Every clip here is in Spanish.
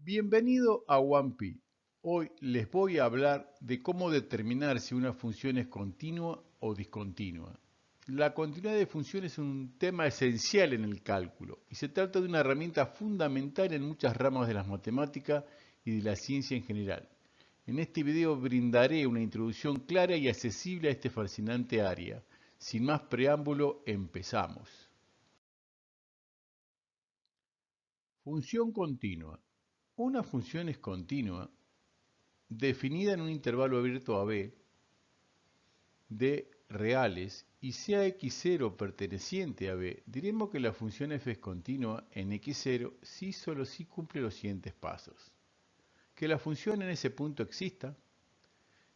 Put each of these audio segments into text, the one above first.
Bienvenido a OnePy. Hoy les voy a hablar de cómo determinar si una función es continua o discontinua. La continuidad de funciones es un tema esencial en el cálculo y se trata de una herramienta fundamental en muchas ramas de las matemáticas y de la ciencia en general. En este video brindaré una introducción clara y accesible a este fascinante área. Sin más preámbulo, empezamos. Función continua. Una función es continua definida en un intervalo abierto a b de reales y sea x0 perteneciente a b, diremos que la función f es continua en x0 si solo si cumple los siguientes pasos. Que la función en ese punto exista,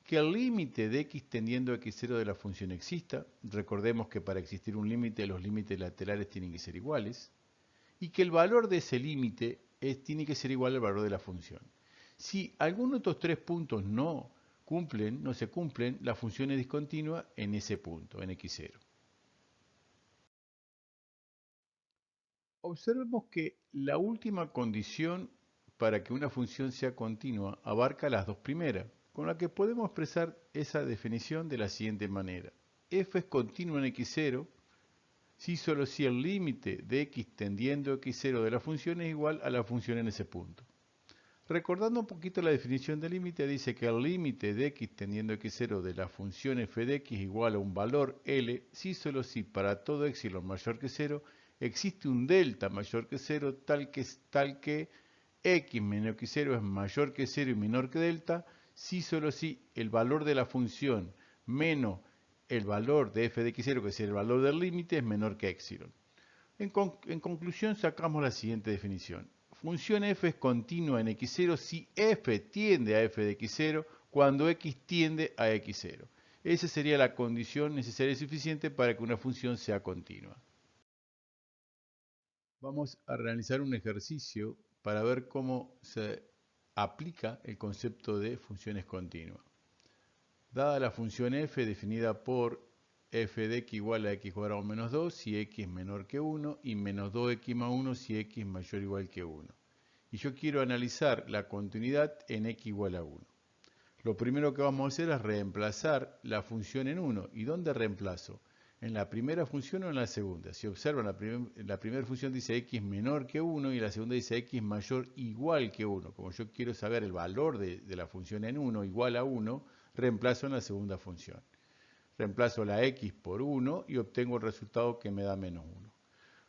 que el límite de x tendiendo a x0 de la función exista, recordemos que para existir un límite los límites laterales tienen que ser iguales, y que el valor de ese límite tiene que ser igual al valor de la función. Si alguno de estos tres puntos no se cumplen, la función es discontinua en ese punto, en x0. Observemos que la última condición para que una función sea continua abarca las dos primeras, con la que podemos expresar esa definición de la siguiente manera. F es continua en x0 si solo si el límite de x tendiendo a x0 de la función es igual a la función en ese punto. Recordando un poquito la definición de límite, dice que el límite de x tendiendo a x0 de la función f de x igual a un valor L si solo si para todo epsilon mayor que 0 existe un delta mayor que 0 tal que x menos x0 es mayor que 0 y menor que delta si solo si el valor de la función menos el valor de f de x0, que es el valor del límite, es menor que epsilon. En conclusión, sacamos la siguiente definición. Función f es continua en x0 si f tiende a f de x0 cuando x tiende a x0. Esa sería la condición necesaria y suficiente para que una función sea continua. Vamos a realizar un ejercicio para ver cómo se aplica el concepto de funciones continuas. Dada la función f definida por f de x igual a x cuadrado menos 2 si x es menor que 1 y menos 2x más 1 si x es mayor o igual que 1. Y yo quiero analizar la continuidad en x igual a 1. Lo primero que vamos a hacer es reemplazar la función en 1. ¿Y dónde reemplazo? ¿En la primera función o en la segunda? Si observan, la primera función dice x menor que 1 y la segunda dice x mayor igual que 1. Como yo quiero saber el valor de la función en 1 igual a 1, reemplazo en la segunda función. Reemplazo la x por 1 y obtengo el resultado que me da menos 1.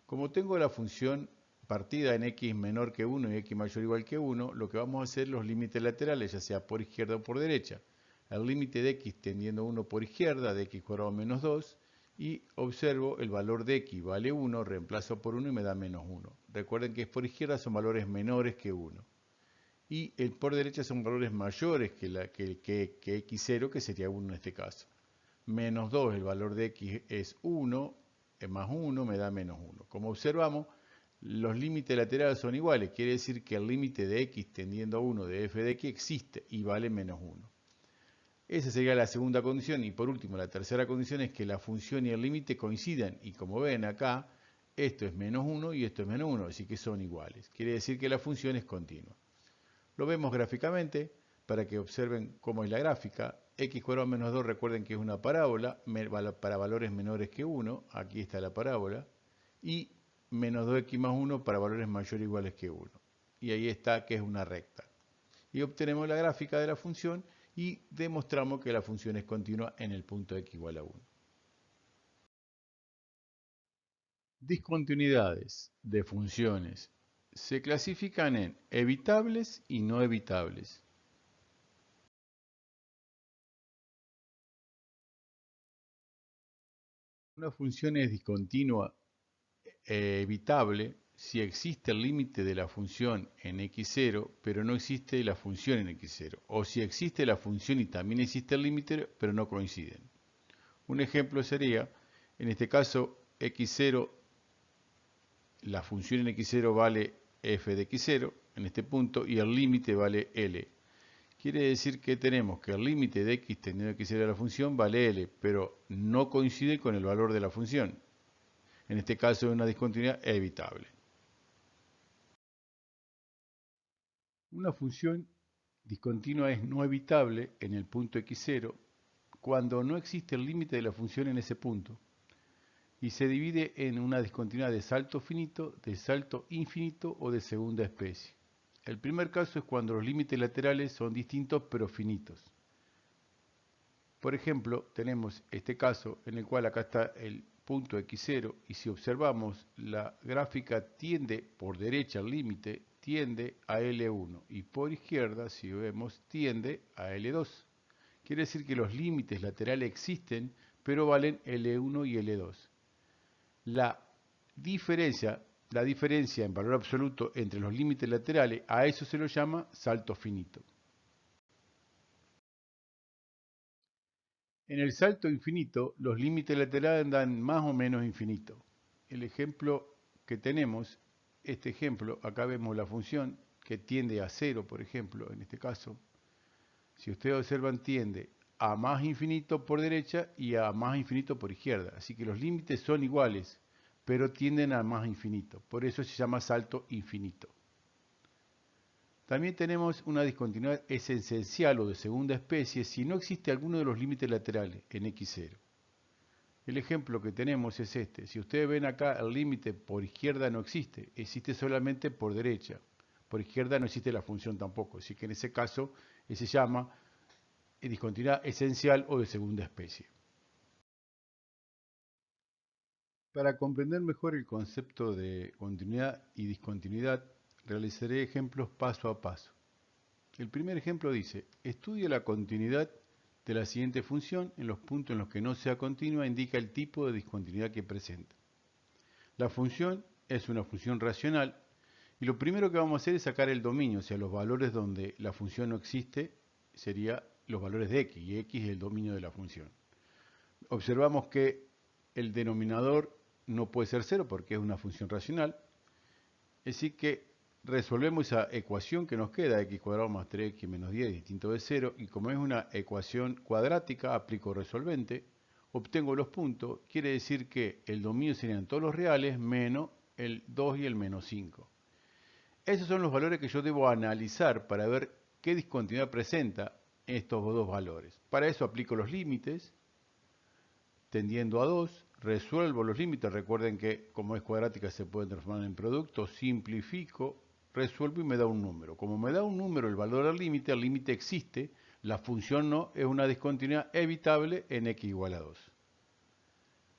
Como tengo la función partida en x menor que 1 y x mayor o igual que 1, lo que vamos a hacer los límites laterales, ya sea por izquierda o por derecha. El límite de x tendiendo a 1 por izquierda, de x cuadrado menos 2, y observo el valor de x vale 1, reemplazo por 1 y me da menos 1. Recuerden que por izquierda son valores menores que 1. Y el por derecha son valores mayores que x0, que sería 1 en este caso. Menos 2, el valor de x es 1, más 1 me da menos 1. Como observamos, los límites laterales son iguales, quiere decir que el límite de x tendiendo a 1 de f de x existe y vale menos 1. Esa sería la segunda condición y por último la tercera condición es que la función y el límite coincidan y como ven acá, esto es menos 1 y esto es menos 1, así que son iguales. Quiere decir que la función es continua. Lo vemos gráficamente para que observen cómo es la gráfica. X cuadrado menos 2, recuerden que es una parábola para valores menores que 1. Aquí está la parábola. Y menos 2x más 1 para valores mayores o iguales que 1. Y ahí está que es una recta. Y obtenemos la gráfica de la función y demostramos que la función es continua en el punto x igual a 1. Discontinuidades de funciones se clasifican en evitables y no evitables. Una función es discontinua evitable si existe el límite de la función en x0, pero no existe la función en x0. O si existe la función y también existe el límite, pero no coinciden. Un ejemplo sería, en este caso, x0, la función en x0 vale f de x0, en este punto, y el límite vale L. Quiere decir que tenemos que el límite de x teniendo x0 de la función vale L, pero no coincide con el valor de la función. En este caso es una discontinuidad evitable. Una función discontinua es no evitable en el punto x0 cuando no existe el límite de la función en ese punto y se divide en una discontinuidad de salto finito, de salto infinito o de segunda especie. El primer caso es cuando los límites laterales son distintos pero finitos. Por ejemplo, tenemos este caso en el cual acá está el punto x0 y si observamos la gráfica tiende por derecha al límite, tiende a L1 y por izquierda, si vemos, tiende a L2. Quiere decir que los límites laterales existen, pero valen L1 y L2. La diferencia en valor absoluto entre los límites laterales, a eso se lo llama salto finito. En el salto infinito, los límites laterales dan más o menos infinito. El ejemplo que tenemos, este ejemplo, acá vemos la función que tiende a 0, por ejemplo, en este caso. Si ustedes observan, tiende a más infinito por derecha y a más infinito por izquierda. Así que los límites son iguales, pero tienden a más infinito. Por eso se llama salto infinito. También tenemos una discontinuidad esencial o de segunda especie si no existe alguno de los límites laterales en x0. El ejemplo que tenemos es este. Si ustedes ven acá, el límite por izquierda no existe, existe solamente por derecha. Por izquierda no existe la función tampoco, así que en ese caso se llama discontinuidad esencial o de segunda especie. Para comprender mejor el concepto de continuidad y discontinuidad, realizaré ejemplos paso a paso. El primer ejemplo dice, estudia la continuidad de la siguiente función en los puntos en los que no sea continua, indica el tipo de discontinuidad que presenta. La función es una función racional y lo primero que vamos a hacer es sacar el dominio, o sea, los valores donde la función no existe serían los valores de x, y x es el dominio de la función. Observamos que el denominador no puede ser 0 porque es una función racional, así que resolvemos esa ecuación que nos queda, x cuadrado más 3x menos 10 distinto de 0, y como es una ecuación cuadrática, aplico resolvente, obtengo los puntos, quiere decir que el dominio serían todos los reales menos el 2 y el menos 5. Esos son los valores que yo debo analizar para ver qué discontinuidad presenta estos dos valores. Para eso aplico los límites, tendiendo a 2, resuelvo los límites, recuerden que como es cuadrática se puede transformar en producto, simplifico, resuelvo y me da un número. Como me da un número el valor del límite, el límite existe, la función no, es una discontinuidad evitable en x igual a 2.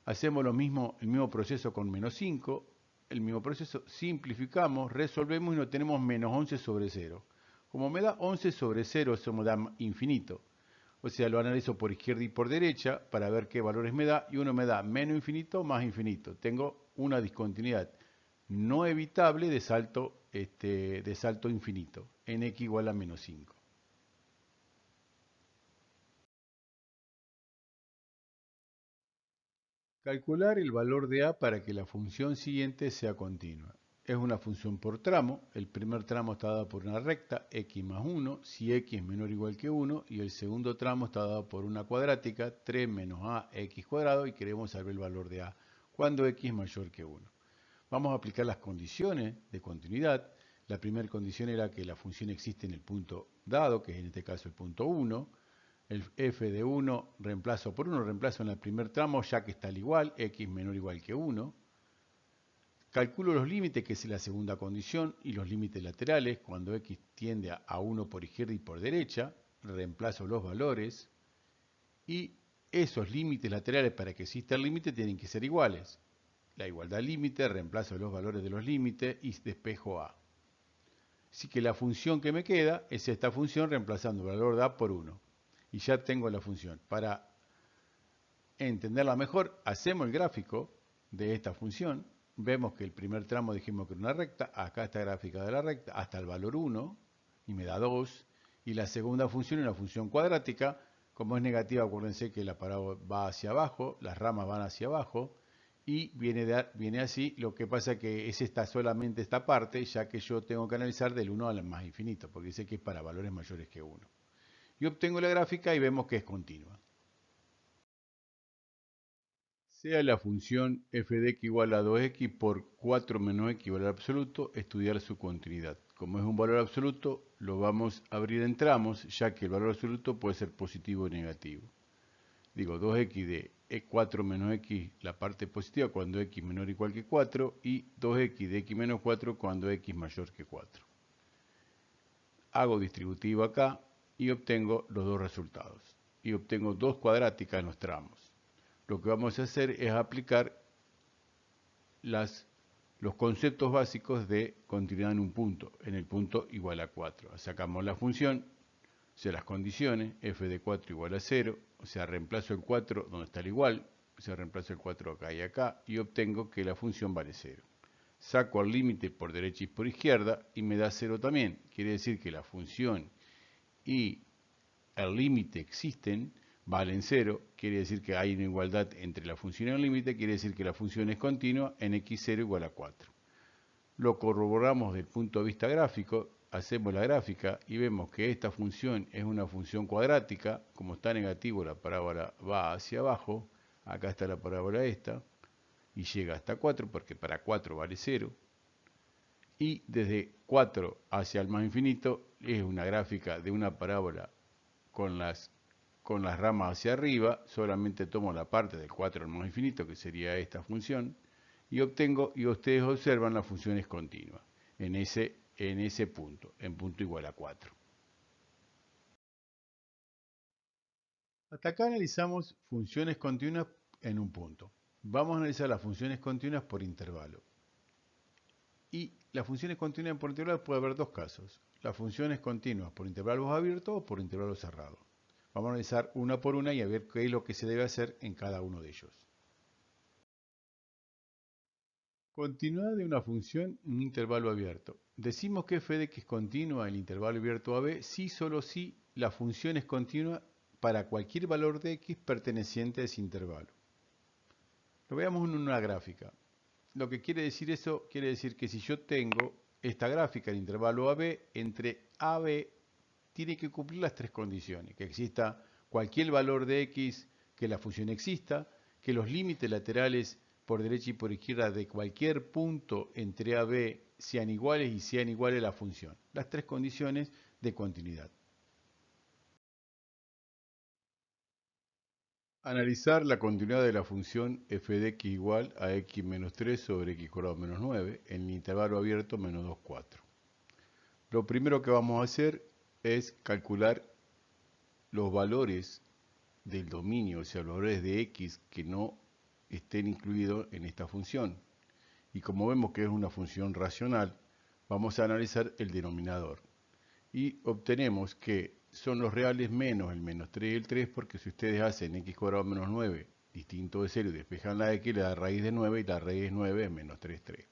Hacemos el mismo proceso con menos 5, el mismo proceso, simplificamos, resolvemos y no tenemos menos 11 sobre 0. Como me da 11 sobre 0, eso me da infinito. O sea, lo analizo por izquierda y por derecha para ver qué valores me da, y uno me da menos infinito más infinito. Tengo una discontinuidad no evitable de salto infinito, en x igual a menos 5. Calcular el valor de a para que la función siguiente sea continua. Es una función por tramo. El primer tramo está dado por una recta, x más 1, si x es menor o igual que 1, y el segundo tramo está dado por una cuadrática, 3 menos a x cuadrado, y queremos saber el valor de a cuando x es mayor que 1. Vamos a aplicar las condiciones de continuidad. La primera condición era que la función existe en el punto dado, que es en este caso el punto 1. El f de 1 reemplazo por 1, reemplazo en el primer tramo ya que está al igual, x menor o igual que 1. Calculo los límites, que es la segunda condición, y los límites laterales, cuando x tiende a 1 por izquierda y por derecha, reemplazo los valores, y esos límites laterales, para que exista el límite, tienen que ser iguales. La igualdad límite, reemplazo los valores de los límites y despejo a. Así que la función que me queda es esta función reemplazando el valor de a por 1. Y ya tengo la función. Para entenderla mejor, hacemos el gráfico de esta función. Vemos que el primer tramo dijimos que era una recta. Acá está gráfica de la recta hasta el valor 1 y me da 2. Y la segunda función es una función cuadrática. Como es negativa, acuérdense que la parábola va hacia abajo, las ramas van hacia abajo. Y viene así, lo que pasa que es solamente esta parte, ya que yo tengo que analizar del 1 al más infinito, porque dice que es para valores mayores que 1. Y obtengo la gráfica y vemos que es continua. Sea la función f de x igual a 2x por 4 menos x valor absoluto, estudiar su continuidad. como es un valor absoluto, lo vamos a abrir en tramos, ya que el valor absoluto puede ser positivo o negativo. Digo, 2x de 4 menos x, la parte positiva, cuando x menor o igual que 4, y 2x de x menos 4 cuando x mayor que 4. Hago distributivo acá y obtengo los dos resultados. Y obtengo dos cuadráticas en los tramos. Lo que vamos a hacer es aplicar los conceptos básicos de continuidad en el punto igual a 4. Sacamos la función, o sea, las condiciones, f de 4 igual a 0, o sea, reemplazo el 4 donde está el igual, o sea, reemplazo el 4 acá y acá, y obtengo que la función vale 0. Saco el límite por derecha y por izquierda y me da 0 también. Quiere decir que la función y el límite existen, valen 0, quiere decir que hay una igualdad entre la función y el límite, quiere decir que la función es continua en x0 igual a 4. Lo corroboramos desde el punto de vista gráfico, hacemos la gráfica y vemos que esta función es una función cuadrática, como está negativo la parábola va hacia abajo, acá está la parábola esta, y llega hasta 4 porque para 4 vale 0, y desde 4 hacia el más infinito es una gráfica de una parábola con las ramas hacia arriba, solamente tomo la parte del 4 al más infinito, que sería esta función, y obtengo, y ustedes observan, la función es continua en ese punto, en punto igual a 4. Hasta acá analizamos funciones continuas en un punto. Vamos a analizar las funciones continuas por intervalo. Y las funciones continuas por intervalo puede haber dos casos. Las funciones continuas por intervalos abiertos o por intervalos cerrados. Vamos a analizar una por una y a ver qué es lo que se debe hacer en cada uno de ellos. Continuidad de una función en un intervalo abierto. Decimos que f de x es continua en el intervalo abierto AB si solo si la función es continua para cualquier valor de x perteneciente a ese intervalo. Lo veamos en una gráfica. Lo que quiere decir eso, quiere decir que si yo tengo esta gráfica en intervalo AB, entre AB tiene que cumplir las tres condiciones, que exista cualquier valor de x, que la función exista, que los límites laterales por derecha y por izquierda de cualquier punto entre AB sean iguales y sean iguales a la función. Las tres condiciones de continuidad. Analizar la continuidad de la función f de x igual a x menos 3 sobre x cuadrado menos 9 en el intervalo abierto menos 2, 4. Lo primero que vamos a hacer es calcular los valores del dominio, o sea, los valores de x que no estén incluidos en esta función. Y como vemos que es una función racional, vamos a analizar el denominador. Y obtenemos que son los reales menos el menos 3 y el 3, porque si ustedes hacen x cuadrado menos 9 distinto de 0 y despejan la x, le da raíz de 9 y la raíz de 9 es menos 3, 3.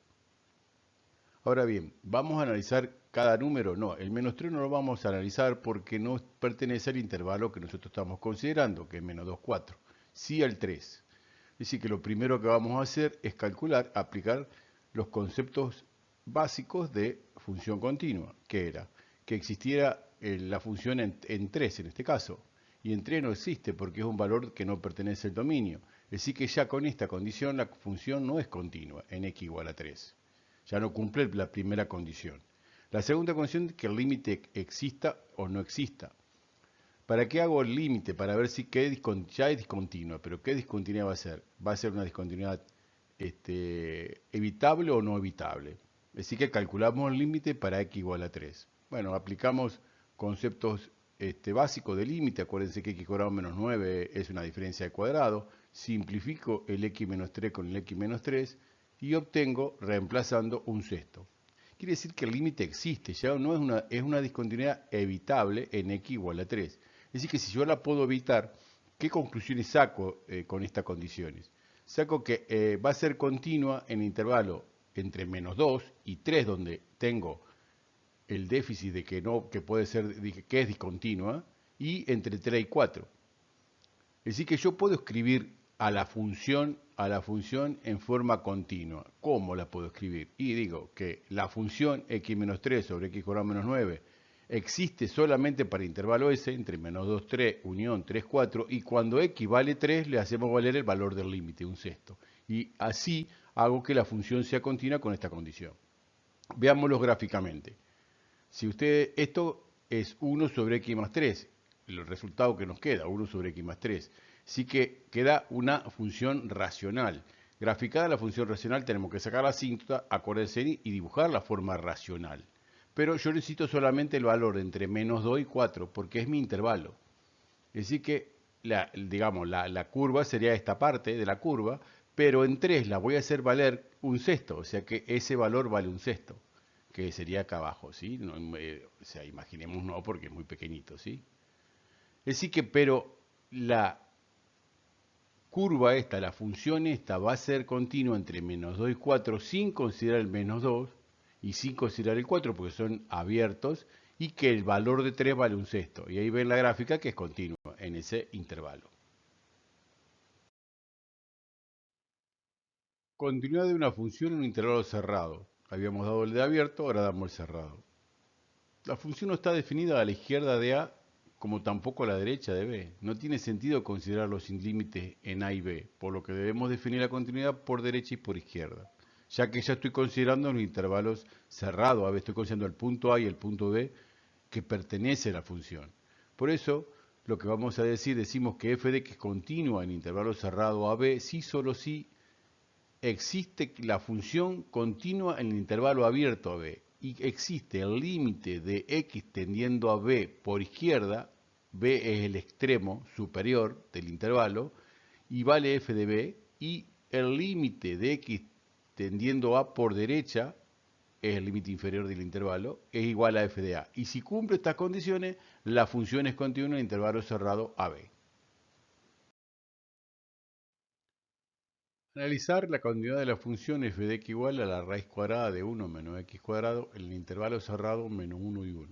Ahora bien, ¿vamos a analizar cada número? No, el menos 3 no lo vamos a analizar porque no pertenece al intervalo que nosotros estamos considerando, que es menos 2, 4. Sí al 3. Es decir, que lo primero que vamos a hacer es calcular, aplicar los conceptos básicos de función continua, que era que existiera la función en 3 en este caso, y en 3 no existe porque es un valor que no pertenece al dominio. Es decir, que ya con esta condición la función no es continua en x igual a 3. Ya no cumple la primera condición. La segunda condición es que el límite exista o no exista. ¿Para qué hago el límite? Para ver si ya es discontinua, pero ¿qué discontinuidad va a ser? ¿Va a ser una discontinuidad evitable o no evitable? Es decir, que calculamos el límite para x igual a 3. Bueno, aplicamos conceptos básicos de límite. Acuérdense que x cuadrado menos 9 es una diferencia de cuadrado. Simplifico el x menos 3 con el x menos 3 y obtengo reemplazando un sexto. Quiere decir que el límite existe, ya no es una discontinuidad evitable en x igual a 3. Es decir, que si yo la puedo evitar, ¿qué conclusiones saco con estas condiciones? Saco que va a ser continua en el intervalo entre menos 2 y 3, donde tengo el déficit de que puede ser, que es discontinua, y entre 3 y 4. Es decir, que yo puedo escribir a la función en forma continua. ¿Cómo la puedo escribir? Y digo que la función x menos 3 sobre x cuadrado menos 9 existe solamente para intervalo s, entre menos 2, 3, unión 3, 4, y cuando x vale 3 le hacemos valer el valor del límite, un sexto. Y así hago que la función sea continua con esta condición. Veámoslo gráficamente. Si usted, esto es 1 sobre x más 3, el resultado que nos queda, 1 sobre x más 3. Así que queda una función racional. Graficada la función racional tenemos que sacar la asíntota, acordarse y dibujar la forma racional. Pero yo necesito solamente el valor entre menos 2 y 4 porque es mi intervalo. Es decir que digamos, la curva sería esta parte de la curva, pero en 3 la voy a hacer valer un sexto, o sea que ese valor vale un sexto, que sería acá abajo, ¿sí? No, o sea, imaginemos no porque es muy pequeñito, ¿sí? Es decir que, pero la curva esta, la función esta va a ser continua entre menos 2 y 4 sin considerar el menos 2 y sin considerar el 4 porque son abiertos y que el valor de 3 vale un sexto. Y ahí ven la gráfica que es continua en ese intervalo. Continuidad de una función en un intervalo cerrado. Habíamos dado el de abierto, ahora damos el cerrado. La función no está definida a la izquierda de A como tampoco a la derecha de B. No tiene sentido considerarlo sin límites en A y B, por lo que debemos definir la continuidad por derecha y por izquierda. Ya que ya estoy considerando los intervalos cerrados, a ver, estoy considerando el punto A y el punto B que pertenece a la función. Por eso, lo que vamos a decir, decimos que f de x es continua en intervalo cerrado a B, si solo si existe la función continua en el intervalo abierto a B y existe el límite de x tendiendo a B por izquierda, B es el extremo superior del intervalo, y vale f de B, y el límite de x tendiendo a por derecha, es el límite inferior del intervalo, es igual a f de A. Y si cumple estas condiciones, la función es continua en el intervalo cerrado AB. Analizar la continuidad de la función f de x igual a la raíz cuadrada de 1 menos x cuadrado en el intervalo cerrado menos 1 y 1.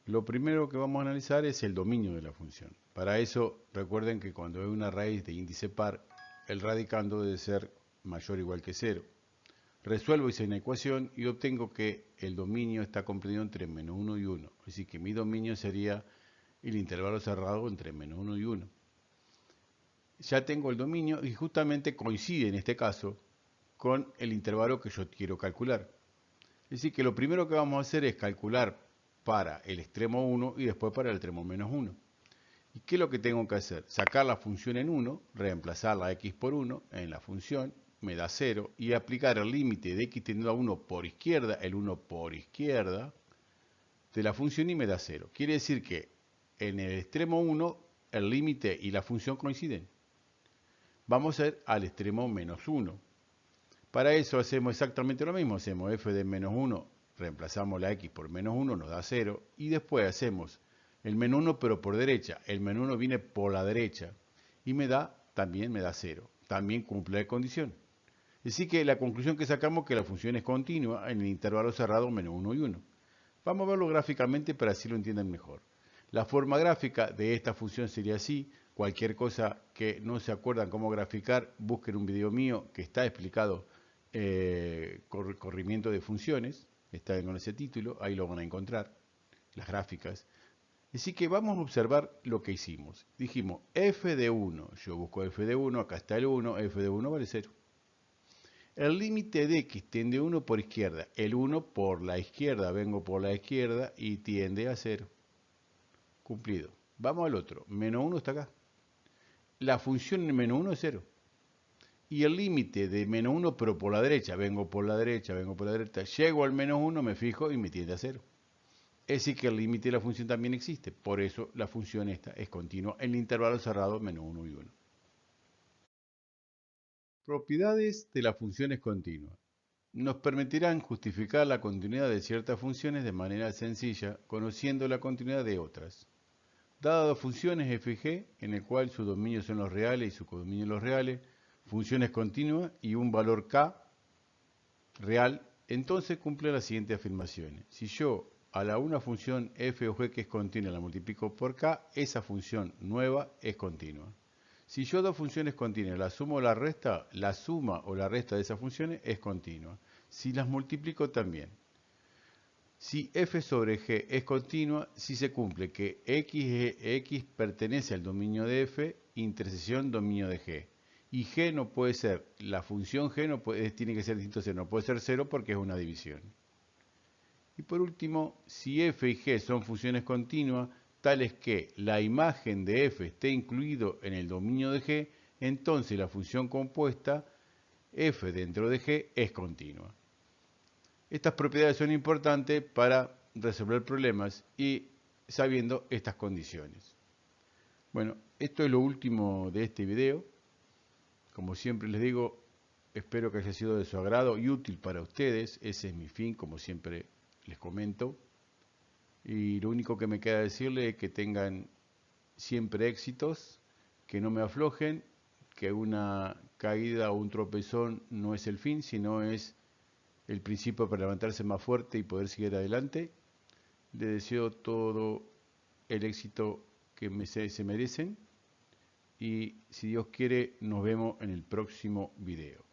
Lo primero que vamos a analizar es el dominio de la función. Para eso, recuerden que cuando hay una raíz de índice par, el radicando debe ser mayor o igual que 0. Resuelvo esa ecuación y obtengo que el dominio está comprendido entre menos 1 y 1. Es decir, que mi dominio sería el intervalo cerrado entre menos 1 y 1. Ya tengo el dominio y justamente coincide en este caso con el intervalo que yo quiero calcular. Es decir, que lo primero que vamos a hacer es calcular para el extremo 1 y después para el extremo menos 1. ¿Y qué es lo que tengo que hacer? Sacar la función en 1, reemplazar la x por 1 en la función, me da 0, y aplicar el límite de x tendiendo a 1 por izquierda, el 1 por izquierda, de la función y me da 0. Quiere decir que en el extremo 1 el límite y la función coinciden. Vamos a ir al extremo menos 1. Para eso hacemos exactamente lo mismo. Hacemos f de menos 1, reemplazamos la x por menos 1, nos da 0. Y después hacemos el menos 1 pero por derecha. El menos 1 viene por la derecha y también me da 0. También cumple la condición. Así que la conclusión que sacamos es que la función es continua en el intervalo cerrado menos 1 y 1. Vamos a verlo gráficamente para así lo entiendan mejor. La forma gráfica de esta función sería así. Cualquier cosa que no se acuerdan cómo graficar, busquen un video mío que está explicado corrimiento de funciones, está con ese título, ahí lo van a encontrar, las gráficas. Así que vamos a observar lo que hicimos. Dijimos f de 1, yo busco f de 1, acá está el 1, f de 1 vale 0. El límite de x tiende 1 por izquierda, el 1 por la izquierda, vengo por la izquierda y tiende a 0. Cumplido. Vamos al otro, menos 1 está acá. La función en menos 1 es 0. Y el límite de menos 1, pero por la derecha, vengo por la derecha, llego al menos 1, me fijo y me tiende a 0. Es decir, que el límite de la función también existe. Por eso la función esta es continua en el intervalo cerrado menos 1 y 1. Propiedades de las funciones continuas. Nos permitirán justificar la continuidad de ciertas funciones de manera sencilla, conociendo la continuidad de otras. Dadas dos funciones f y g, en el cual su dominio son los reales y su codominio los reales, funciones continuas y un valor k real, entonces cumple las siguientes afirmaciones. Si yo a una función f o g que es continua la multiplico por k, esa función nueva es continua. Si yo dos funciones continuas la suma o la resta, la suma o la resta de esas funciones es continua. Si las multiplico también. Si f sobre g es continua, si se cumple que x pertenece al dominio de f, intersección dominio de g. Y g no puede ser, la función g no puede, tiene que ser distinto a 0, no puede ser 0 porque es una división. Y por último, si f y g son funciones continuas, tales que la imagen de f esté incluido en el dominio de g, entonces la función compuesta f dentro de g es continua. Estas propiedades son importantes para resolver problemas y sabiendo estas condiciones. Bueno, esto es lo último de este video. Como siempre les digo, espero que haya sido de su agrado y útil para ustedes. Ese es mi fin, como siempre les comento. Y lo único que me queda decirles es que tengan siempre éxitos, que no me aflojen, que una caída o un tropezón no es el fin, sino es el principio para levantarse más fuerte y poder seguir adelante. Les deseo todo el éxito que se merecen y si Dios quiere nos vemos en el próximo video.